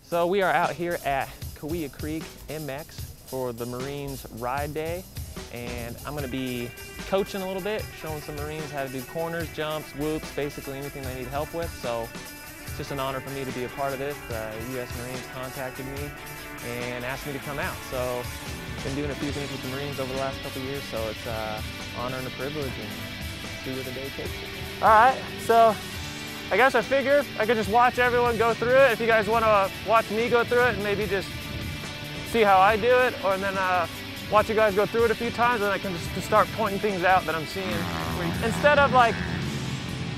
So we are out here at Kaweah Creek MX for the Marines Ride Day, and I'm going to be coaching a little bit, showing some Marines how to do corners, jumps, whoops, basically anything they need help with. So it's just an honor for me to be a part of this. The U.S. Marines contacted me and asked me to come out. So I've been doing a few things with the Marines over the last couple of years, so it's an honor and a privilege, and see where the day takes me. All right, so I guess I figured I could just watch everyone go through it. If you guys want to watch me go through it and maybe just see how I do it, or then watch you guys go through it a few times, and I can just start pointing things out that I'm seeing. Instead of like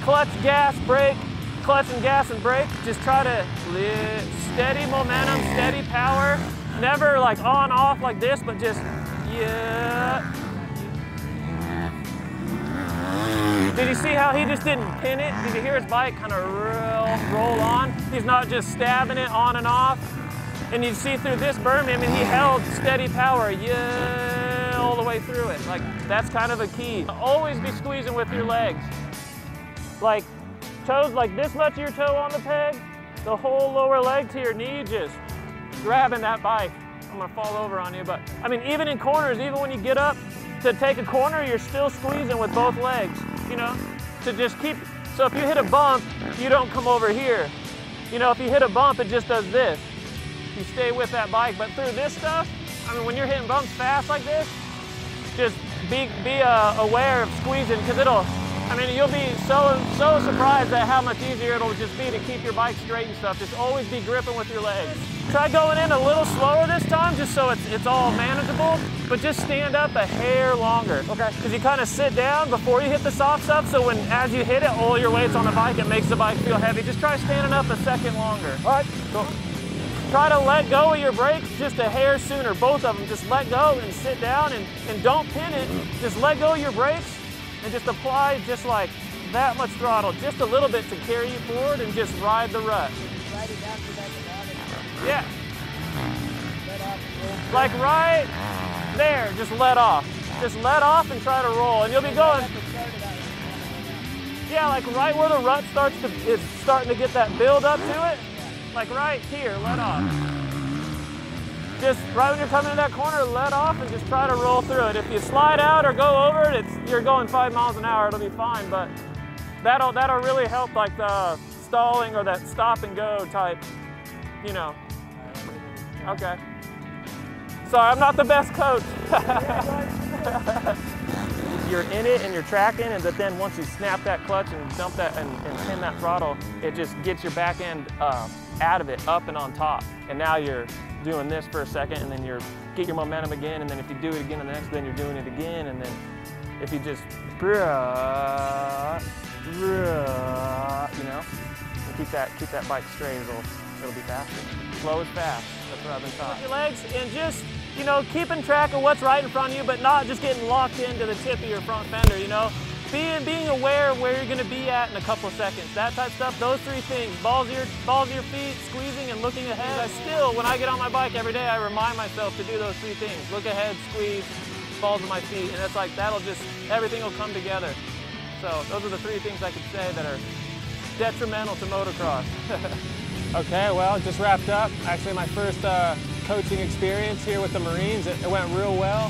clutch, gas, brake, clutch and gas and brake, just try to steady momentum, steady power. Never like on, off like this, but just, yeah. Did you see how he just didn't pin it? Did you hear his bike kind of roll on? He's not just stabbing it on and off. And you see through this berm, I mean, he held steady power, yeah, all the way through it. Like, that's kind of a key. Always be squeezing with your legs. Like, toes, like this much of your toe on the peg, the whole lower leg to your knee, just grabbing that bike. I'm gonna fall over on you, but I mean, even in corners, even when you get up to take a corner, you're still squeezing with both legs, you know, to just keep, so if you hit a bump, you don't come over here. You know, if you hit a bump, it just does this. You stay with that bike, but through this stuff, I mean, when you're hitting bumps fast like this, just be aware of squeezing, because it'll, I mean, you'll be so surprised at how much easier it'll just be to keep your bike straight and stuff. Just always be gripping with your legs. Try going in a little slower this time, just so it's all manageable, but just stand up a hair longer. Okay. Because you kind of sit down before you hit the soft stuff, so when, as you hit it, all your weight's on the bike, it makes the bike feel heavy. Just try standing up a second longer. All right, cool. Try to let go of your brakes just a hair sooner, both of them. Just let go and sit down, and don't pin it. Just let go of your brakes and just apply just like that much throttle, just a little bit to carry you forward, and just ride the rut. Yeah. Like right there, just let off. Just let off and try to roll, and you'll be going. Yeah, like right where the rut starts to, it's starting to get that build up to it. Like right here, let off. Just right when you're coming to that corner, let off and just try to roll through it. If you slide out or go over it, you're going 5 miles an hour, it'll be fine, but that'll really help like the stalling or that stop and go type, you know. Okay. Sorry, I'm not the best coach. You're in it and you're tracking, and but then once you snap that clutch and dump that and pin that throttle, it just gets your back end out of it, up and on top. And now you're doing this for a second, and then you're get your momentum again, and then if you do it again the next, then you're doing it again, and then if you just, you know, and keep that bike straight, it'll be faster. Slow is fast. That's what I've been taught. With your legs and just, you know, keeping track of what's right in front of you, but not just getting locked into the tip of your front fender, you know. Being aware of where you're going to be at in a couple of seconds. That type of stuff, those three things. Balls of your feet, squeezing and looking ahead. I still, when I get on my bike every day, I remind myself to do those three things. Look ahead, squeeze, balls of my feet. And it's like, that'll just, everything will come together. So those are the three things I could say that are detrimental to motocross. Okay, well, just wrapped up. Actually, my first coaching experience here with the Marines. It went real well.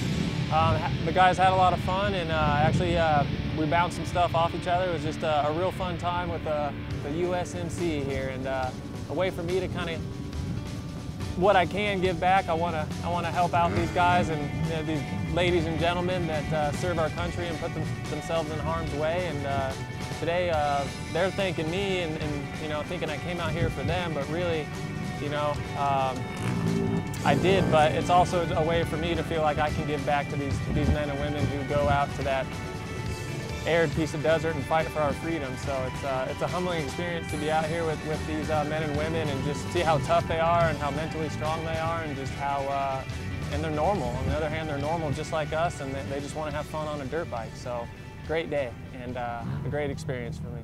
The guys had a lot of fun, and actually we bounced some stuff off each other. It was just a real fun time with the USMC here, and a way for me to kind of, what I can give back. I want to help out these guys and, you know, these ladies and gentlemen that serve our country and put themselves in harm's way. And today they're thanking me and you know, thinking I came out here for them, but really, you know, I did, but it's also a way for me to feel like I can give back to these men and women who go out to that arid piece of desert and fight for our freedom. So it's a humbling experience to be out here with these men and women, and just see how tough they are and how mentally strong they are, and just how, and they're normal. On the other hand, they're normal just like us, and they just want to have fun on a dirt bike. So great day, and a great experience for me.